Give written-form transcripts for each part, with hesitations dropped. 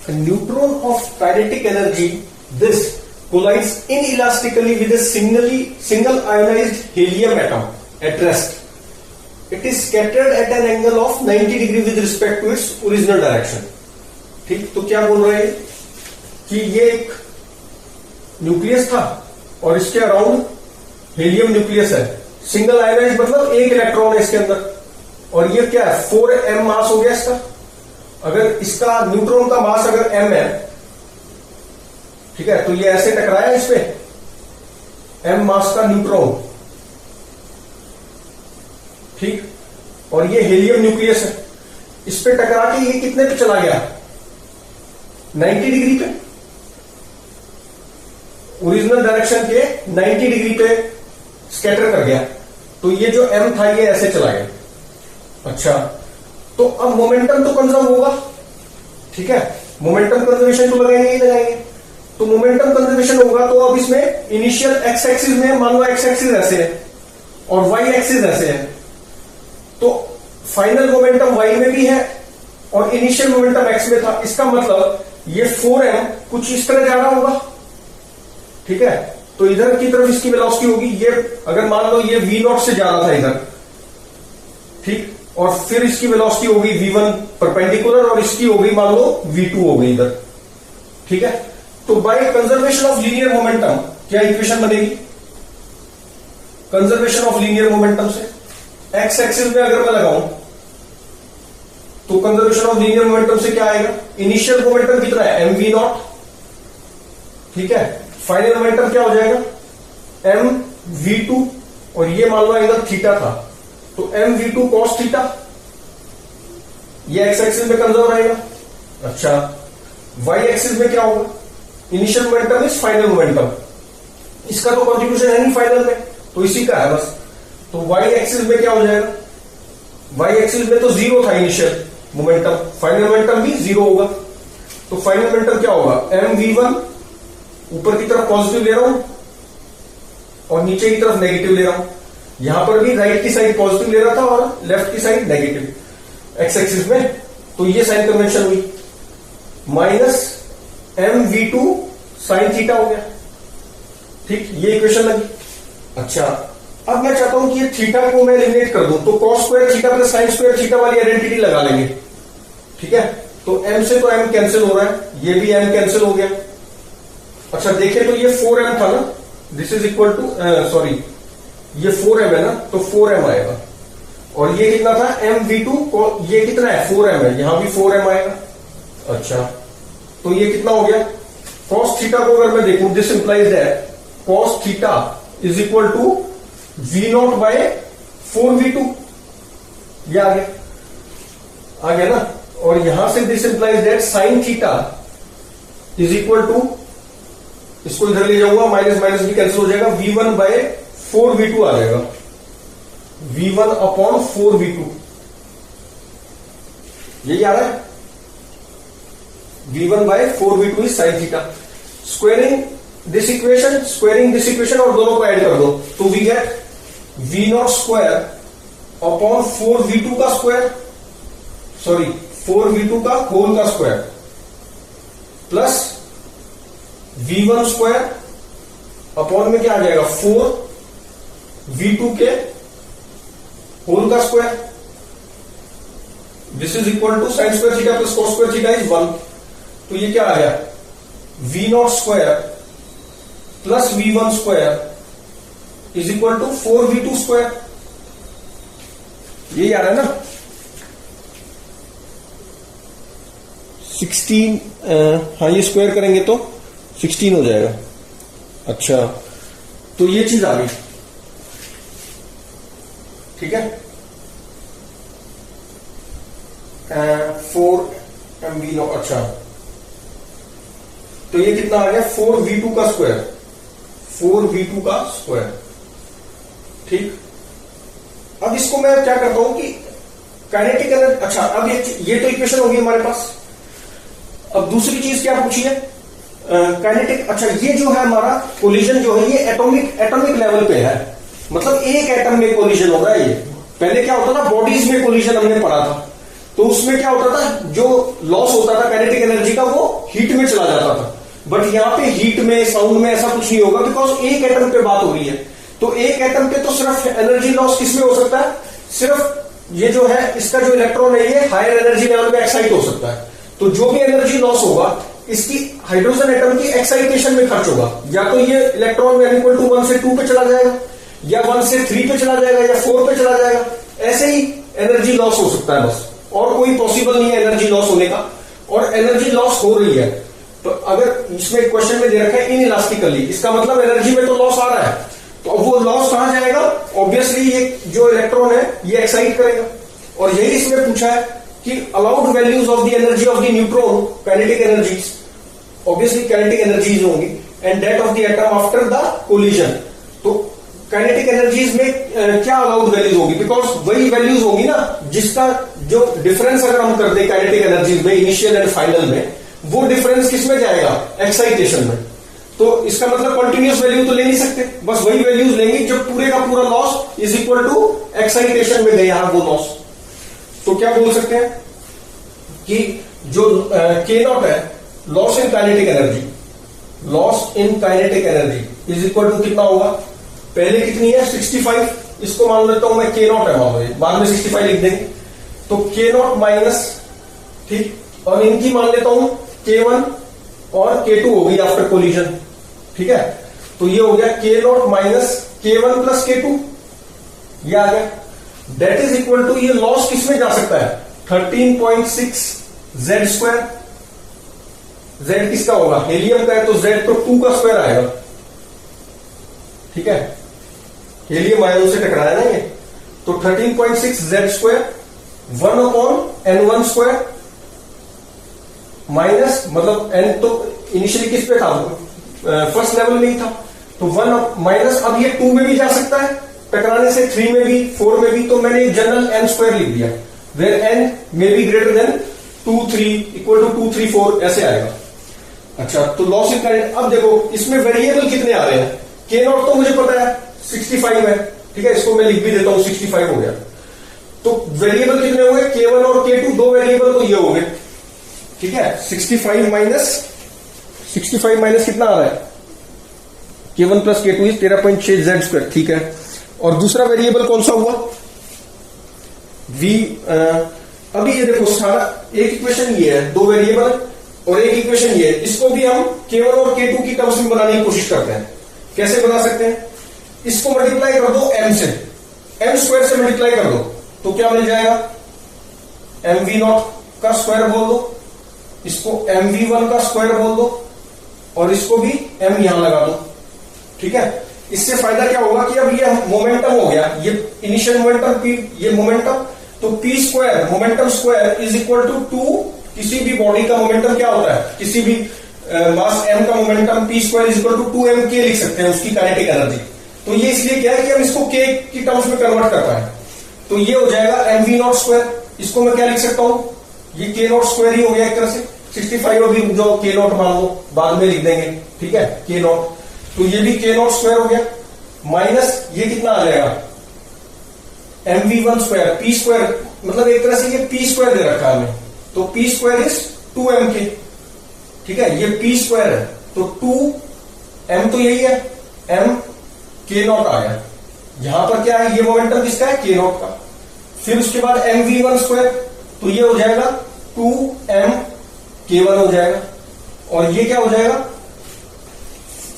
neutron of kinetic energy, this collides inelastically with a single ionized helium atom at rest. It is scattered at an angle of 90 degree with respect to its original direction. ठीक, तो क्या बोल रहे हैं कि ये एक nucleus था और इसके अराउंड हेलियम न्यूक्लियस है, सिंगल आयनाइज मतलब एक इलेक्ट्रॉन है इसके अंदर, और ये क्या है 4m मास हो गया इसका। अगर इसका न्यूट्रॉन का मास अगर m है, ठीक है, तो ये ऐसे टकराया इस पे m मास का न्यूट्रॉन, ठीक, और ये हेलियम न्यूक्लियस है, इस पे टकरा के ये कितने पे चला गया 90 डिग्री पे, ओरिजिनल डायरेक्शन के 90 डिग्री पे स्कैटर कर गया, तो ये जो m था ये ऐसे चला गया। अच्छा, तो अब मोमेंटम तो कंजर्व होगा, ठीक है, मोमेंटम कंजर्वेशन तो लगाएंगे ही लगाएंगे, तो मोमेंटम कंजर्वेशन होगा तो अब इसमें इनिशियल एक्स एक्सिस में मान लो एक्स एक्सिस ऐसे है और वाई एक्सिस ऐसे है, तो फाइनल मोमेंटम वाई में भी है और इनिशियल मोमेंटम एक्स में था। इसका मतलब ये 4m कुछ इस तरह जा रहा होगा, ठीक है, तो इधर की तरफ इसकी वेलोसिटी होगी, ये अगर मान लो ये v0 से जा रहा था इधर, ठीक, और फिर इसकी वेलोसिटी होगी v1 परपेंडिकुलर और इसकी होगी मान लो v2 होगी इधर, ठीक है। तो by conservation of linear momentum क्या इक्वेशन बनेगी, कंजर्वेशन ऑफ लीनियर मोमेंटम से एक्स एक्सिस में अगर मैं लगाऊं तो कंजर्वेशन ऑफ लीनियर मोमेंटम से क्या आएगा, इनिशियल मोमेंटम कितना है mv0, ठीक है, फाइनल मोमेंटम क्या हो जाएगा mv2, और ये मान लो इधर थीटा था तो mv2 cos थीटा, ये एक्स एक्सिस में कंजर्व रहेगा। अच्छा, वाई एक्सिस में क्या होगा, initial momentum is final momentum, इसका तो कंट्रीब्यूशन है नहीं फाइनल में, तो इसी का है बस, तो वाई एक्सिस में क्या हो जाएगा, वाई एक्सिस में तो जीरो था इनिशियल मोमेंटम, फाइनल मोमेंटम भी जीरो होगा, तो फाइनल मोमेंटम क्या होगा mv1, ऊपर की तरफ पॉजिटिव ले रहा हूं और नीचे की तरफ नेगेटिव ले रहा हूं, यहां पर भी राइट की साइड पॉजिटिव ले रहा था और लेफ्ट की साइड नेगेटिव एक्स एक्सिस में, तो ये साइन कन्वेंशन हुई, माइनस mv2 साइन थीटा हो गया, ठीक, ये इक्वेशन लगी। अच्छा, अब मैं चाहता हूं कि ये थीटा को मैं एलिमिनेट कर दूं, तो cos square theta plus sign square theta वाली आइडेंटिटी लगा लेंगे, ठीक है, तो m से तो m कैंसिल हो रहा है, ये भी m कैंसिल हो गया। अच्छा देखें तो ये 4m था ना, this is equal to sorry ये 4m है ना, तो 4m आएगा, और ये कितना था mv2 को, ये कितना है 4m है, यहां भी 4m आएगा। अच्छा, तो ये कितना हो गया, cos थीटा को अगर मैं देखूं, this implies that cos theta is equal to v0 by 4v2, ये आ गया ना, और यहां से this implies that sin theta is equal to, इसको इधर ले जाऊंगा, माइनस माइनस भी कैंसिल हो जाएगा, v1 बाय 4v2 आ जाएगा, v1 अपॉन 4v2, यही आ रहा है, v1 by 4v2 is sin theta. Squaring this equation और दोनों को ऐड कर दो, तो we get v0 square upon 4v2 का स्क्वायर, सॉरी 4v2 का होल का square, plus v1 square upon में क्या आ जाएगा 4v2 के होल का square, this is equal to sine square theta plus cos square theta is 1, तो ये क्या आ गया v0 square plus v1 square is equal to 4v2 square, यही आ रहा है ना 16, हाँ ये स्क्वायर करेंगे तो 16 हो जाएगा। अच्छा, तो ये चीज आ गई, ठीक है, 4mv0, अच्छा, तो ये कितना आ गया 4v2 का स्क्वायर, 4v2 का स्क्वायर, ठीक। अब इसको मैं क्या करता हूं कि काइनेटिक एनर्जी, अच्छा अब ये तो इक्वेशन होगी हमारे पास। अब दूसरी चीज क्या पूछी है काइनेटिक, अच्छा ये जो है हमारा कोलिजन जो है ये एटॉमिक लेवल पे है, मतलब एक एटम में कोलिजन हो रहा है। ये पहले क्या होता था बॉडीज में कोलिजन हमने पढ़ा था, तो उसमें क्या होता था जो लॉस होता था काइनेटिक एनर्जी का वो हीट में चला जाता था। बट यहाँ पे हीट में, साउंड में ऐसा कुछ नहीं होगा, बिकॉज एक एटम पे बात हो रही है। तो एक एटम पे तो सिर्फ एनर्जी लॉस किसमें हो सकता है, सिर्फ ये जो है इसका जो इलेक्ट्रॉन है ये हायर एनर्जी लेवल पे एक्साइट हो सकता है। तो जो भी एनर्जी लॉस होगा इसकी हाइड्रोजन एटम की एक्साइटेशन में खर्च होगा। या तो ये इलेक्ट्रॉन n इक्वल टू 1 से 2 पे चला जाएगा, या 1 से 3 पे चला जाएगा, या 4 पे चला जाएगा। ऐसे ही एनर्जी लॉस हो सकता है बस, और कोई पॉसिबल नहीं है एनर्जी लॉस होने का। और एनर्जी लॉस हो रही है तो अगर इसमें क्वेश्चन में दे रखा है इन इलास्टिकली, इसका मतलब एनर्जी में तो लॉस आ रहा है। तो अब वो लॉस कहां जाएगा, ऑब्वियसली ये जो इलेक्ट्रॉन है ये एक्साइट करेगा। और यही इसमें पूछा है कि allowed values of the energy of the neutron, kinetic energies, obviously kinetic energies होंगी, and that of the atom after the collision. तो काइनेटिक एनर्जीज में क्या अलाउड वैल्यूज होगी, बिकॉज वही वैल्यूज होगी ना जिसका जो डिफरेंस अगर हम कर दें काइनेटिक एनर्जीज में इनिशियल एंड फाइनल में, वो डिफरेंस किसमें जाएगा, एक्साइटेशन में। तो इसका मतलब कंटिन्यूस वैल्यू तो ले नहीं सकते, बस वही वैल्यूज लेंगे जब पूरे का पूरा loss is equal to excitation में गया वो लॉस। तो क्या बोल सकते हैं कि जो के नॉट है, loss in kinetic energy, loss in kinetic energy is equal to कितना होगा, पहले कितनी है 65, इसको मान लेता हूं मैं के नॉट है, मान लो बाद में 65 लिख देंगे। तो के नॉट माइनस, ठीक, और इनकी मान लेता हूं K1 और K2 होगी आफ्टर कोलिजन, ठीक है। तो ये हो गया के not minus K1 plus K2, ये आ गया। दैट इज इक्वल टू, ये लॉस किसमें जा सकता है 13.6 Z स्क्वायर। Z किसका होगा, हेलियम का है, तो Z तो 2 का स्क्वायर आएगा, ठीक है। हेलियम आयन से टकराया ना ये, तो 13.6 Z square 1/N1 square minus, मतलब n तो इनिशियली किस पे था, फर्स्ट लेवल में ही था, तो 1 माइनस, अब ये 2 में भी जा सकता है टकराने से, 3 में भी, 4 में भी। तो मैंने एक जनरल n स्क्वायर लिख दिया, where n may be greater than 2 3 equal to 2 3 4 ऐसे आएगा। अच्छा, तो लॉस इन करंट, अब देखो इसमें वेरिएबल कितने आ रहे हैं, के नॉट तो मुझे पता है 65 है, ठीक है, इसको मैं लिख भी देता हूं 65 हो गया। तो वेरिएबल कितने हो गए, K1 और K2, दो वेरिएबल तो ये हो गए, ठीक है। 65 माइनस कितना आ रहा है, K1 plus K2 is 13.6 Z square, ठीक है। और दूसरा वेरिएबल कौन सा हुआ, V। अभी ये देखो सारा एक इक्वेशन ये है, दो वेरिएबल और एक इक्वेशन ये है, इसको भी हम K1 और K2 की टर्म्स में बनाने की कोशिश करते हैं। कैसे बना सकते हैं, इसको मल्टीप्लाई कर दो m से, m स्क्वायर से मल्टीप्लाई कर दो, तो क्या मिल जाएगा, mv0 का स्क्वायर बोल दो, इसको mv1 का स्क्वायर बोल दो, और इसको भी m यहां लगा दो, ठीक है। इससे फायदा क्या होगा कि अब ये मोमेंटम हो गया, ये इनिशियल मोमेंटम p, ये मोमेंटम, तो p square momentum square is equal to 2, किसी भी बॉडी का मोमेंटम क्या होता है, किसी भी मास m का momentum p square is equal to 2mk लिख सकते हैं उसकी काइनेटिक एनर्जी। तो ये इसलिए क्या है कि हम इसको k की टर्म्स में कन्वर्ट कर पाए, तो ये हो जाएगा mv0 स्क्वायर। इसको मैं क्या लिख सकता हूं, ये k नॉट स्क्वायर ही हो गया एक तरह से, 65 अभी जो k नॉट मान लो बाद में लिख देंगे, ठीक है, k नॉट, तो ये भी k नॉट स्क्वायर हो गया, माइनस ये कितना आ जाएगा mv1 स्क्वायर, p स्क्वायर, मतलब एक तरह से ये p स्क्वायर दे रखा है हमें, तो p स्क्वायर इज 2mk, ठीक है, ये p स्क्वायर है, तो 2m तो यही है, m k नॉट आ गया। यहां पर क्या है, ये मोमेंटम किसका है, k नॉट का। फिर उसके बाद mv1 स्क्वायर, तो ये हो जाएगा 2m k1 हो जाएगा, और ये क्या हो जाएगा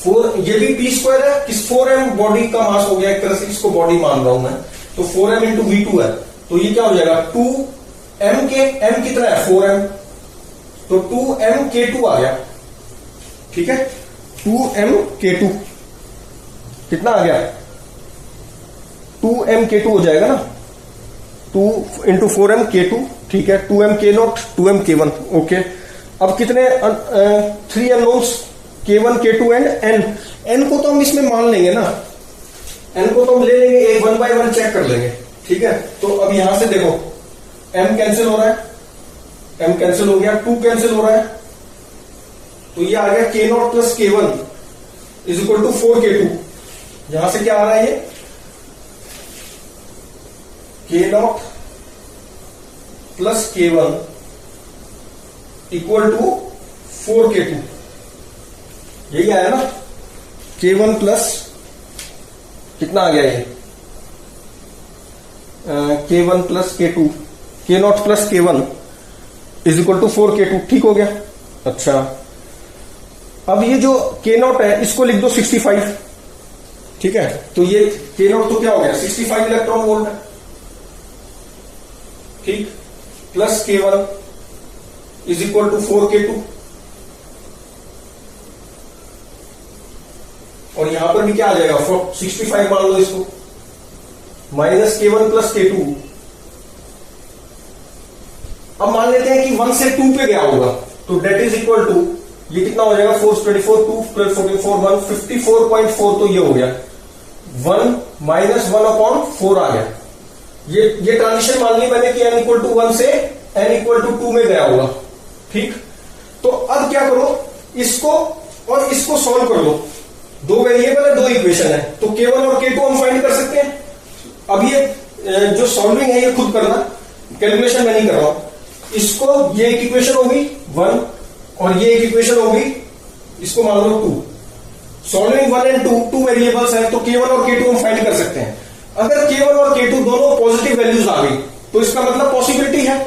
4, ये भी p स्क्वायर है, किस 4m बॉडी का मास हो गया एक तरह से, इसको बॉडी मान रहा हूं मैं, तो 4m इंटू v2 है, तो ये क्या हो जाएगा 2m के, m कितना है 4m, तो 2m k2 आ गया, ठीक है, 2m k2 कितना आ गया 2m k2 हो जाएगा ना, 2 इंटू 4m k2, ठीक है, 2m k not 2m k1, okay. अब कितने 3 unknowns k1 k2 and n को तो हम इसमें मान लेंगे ना, n को तो हम ले लेंगे, एक 1 बाय 1 चेक कर लेंगे, ठीक है। तो अब यहां से देखो m कैंसिल हो रहा है, m कैंसिल हो गया, 2 कैंसिल हो रहा है, तो ये आ गया k not plus k1 is equal to 4k2। यहां से क्या आ रहा है, ये k not plus k1 equal to 4k2, यही आया ना, k1 प्लस कितना आ गया ये, k1 plus k2, k0 plus k1 is equal to 4k2, ठीक हो गया। अच्छा, अब ये जो k0 है इसको लिख दो 65, ठीक है, तो ये k0 तो क्या हो गया 65 इलेक्ट्रॉन वोल्ट है, ठीक, plus k1 is equal to 4k2, और यहां पर भी क्या आ जाएगा 65 मान लो इसको, माइनस k1 प्लस k2। अब मान लेते हैं कि 1 से 2 पे गया होगा, तो डेट इज इक्वल टू, ये कितना हो जाएगा 4 24 2 12 14 4 1 54.4, तो ये हो गया 1 माइनस 1/4 आ गया। ये ट्रांजिशन मान ली मैंने कि n इक्वल टू 1 से n इक्वल टू 2 में गया होगा, ठीक। तो अब क्या करो, इसको और इसको सॉल्व कर लो, दो वेरिएबल है, दो इक्वेशन है, तो k1 और k2 हम फाइंड कर सकते हैं। अब ये जो सॉल्विंग है ये खुद करना, कैलकुलेशन मैं नहीं कर रहा हूं। इसको, ये एक इक्वेशन होगी 1 और ये एक इक्वेशन होगी, इसको मान लो 2। सॉल्विंग 1 एंड 2 वेरिएबल्स है, तो k1 और k2 हम फाइंड कर सकते हैं। अगर k1 और k2 दोनों पॉजिटिव वैल्यूज आ गई तो इसका मतलब पॉसिबिलिटी है,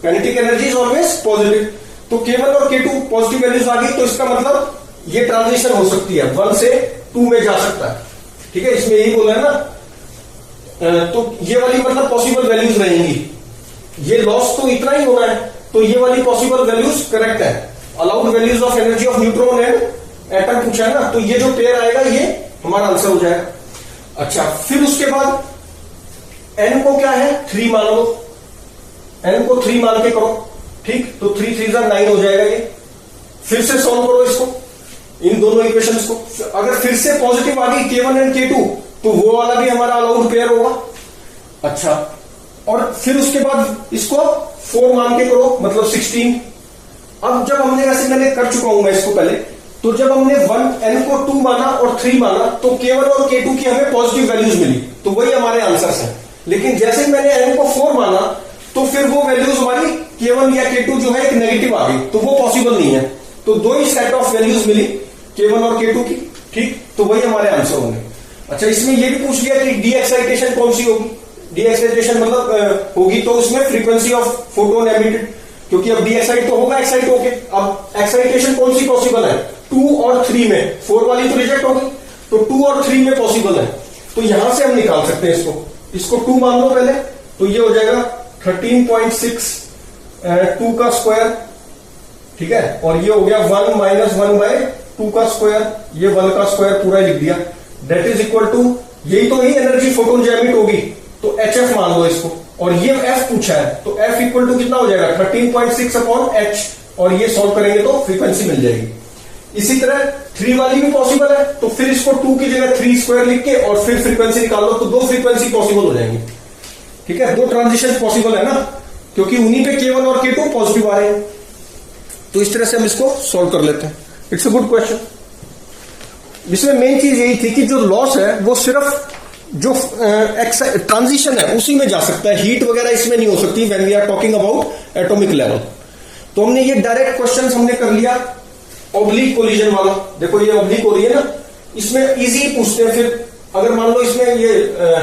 kinetic energy is always positive. तो k1 और k2 पॉजिटिव वैल्यूज आ गई तो इसका मतलब ये ट्रांजिशन हो सकती है, 1 से 2 में जा सकता है, ठीक है, इसमें यही बोला है ना। तो ये वाली मतलब पॉसिबल वैल्यूज रहेंगी, ये लॉस तो इतना ही होना है, तो ये वाली पॉसिबल वैल्यूज करेक्ट है। Allowed values of energy of neutron and atom पूछा है ना, तो ये जो पेयर आएगा ये हमारा आंसर हो जाएगा। अच्छा, फिर उसके बाद n को क्या है 3 मान लो, n को 3 मान के करो, ठीक, तो 3 3 9 हो जाएगा ये। फिर से सॉल्व करो इसको, इन दोनों इक्वेशंस को। अगर फिर से पॉजिटिव आ गई k1 एंड k2 तो वो वाला भी हमारा अलाउड पेयर होगा। अच्छा, और फिर उसके बाद इसको 4 मान के करो, मतलब 16। अब जब हमने, ऐसे मैंने कर चुका हूं मैं इसको पहले, तो जब हमने n को 2 माना और 3 माना तो k1 और k2 की हमें पॉजिटिव वैल्यूज मिली, तो वही हमारे आंसर्स हैं। लेकिन जैसे ही मैंने n को 4 माना तो फिर वो वैल्यूज हमारी k1 या k2 जो है एक नेगेटिव आ गई, तो वो पॉसिबल नहीं है। तो दो ही सेट ऑफ वैल्यूज मिली k1 और k2 की, ठीक, तो वही हमारे आंसर होंगे। अच्छा, इसमें ये भी पूछ लिया कि डी एक्साइटेशन कौन सी होगी। डी एक्साइटेशन मतलब होगी तो उसमें फ्रीक्वेंसी ऑफ फोटोन एमिटेड, क्योंकि अब डी एक्साइट तो होगा एक्साइट होके। अब एक्साइटेशन कौन सी पॉसिबल है 2 और 3 में, 4 वाली तो रिजेक्ट होगी, तो 2 और 3 में पॉसिबल है, तो यहां से हम निकाल सकते हैं इसको 2 मान लो पहले, तो ये हो जाएगा 13.6 2 का स्क्वायर, ठीक है, और ये हो गया 1 माइनस 1/2 का स्क्वायर, ये 1 का स्क्वायर पूरा लिख दिया, डेट इज इक्वल टू, यही तो ही एनर्जी फोटोन जो एमिट होगी, तो HF मान लो इसको, और ये F पूछा है, तो F इक्वल टू कितना हो जाएगा 13.6/h, और ये सॉल्व करेंगे तो फ्रीक्वेंसी मिल जाएगी। इसी तरह 3 वाली भी पॉसिबल है, तो फिर इसको 2 की जगह 3 स्क्वायर लिख के और फिर फ्रीक्वेंसी निकाल लो, तो 2 फ्रीक्वेंसी पॉसिबल हो जाएंगी, ठीक है, 2 ट्रांजिशन पॉसिबल है ना, क्योंकि उन्हीं पे k1 और k2 पॉजिटिव आ रहे हैं। तो इस तरह से हम इसको सॉल्व कर लेते हैं। It's a good question. इसमें मेन चीज यही थी कि जो लॉस है वो सिर्फ जो ट्रांजिशन है उसी में जा सकता है, हीट वगैरह इसमें नहीं हो सकती when we are talking about atomic level. तो हमने ये डायरेक्ट क्वेश्चन हमने कर लिया ऑब्लिक कोलिजन वाला। देखो ये ऑब्लिक हो रही है ना, इसमें इजी पूछते हैं, फिर अगर मान लो इसमें ये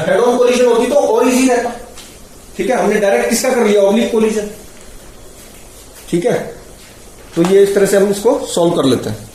हेड ऑन कोलिजन होती तो और इजी रहता, ठीक है। हमने डायरेक्ट किसका कर लिया ऑब्लिक कोलिजन, ठीक है। तो ये इस तरह से हम इसको सॉल्व कर लेते हैं।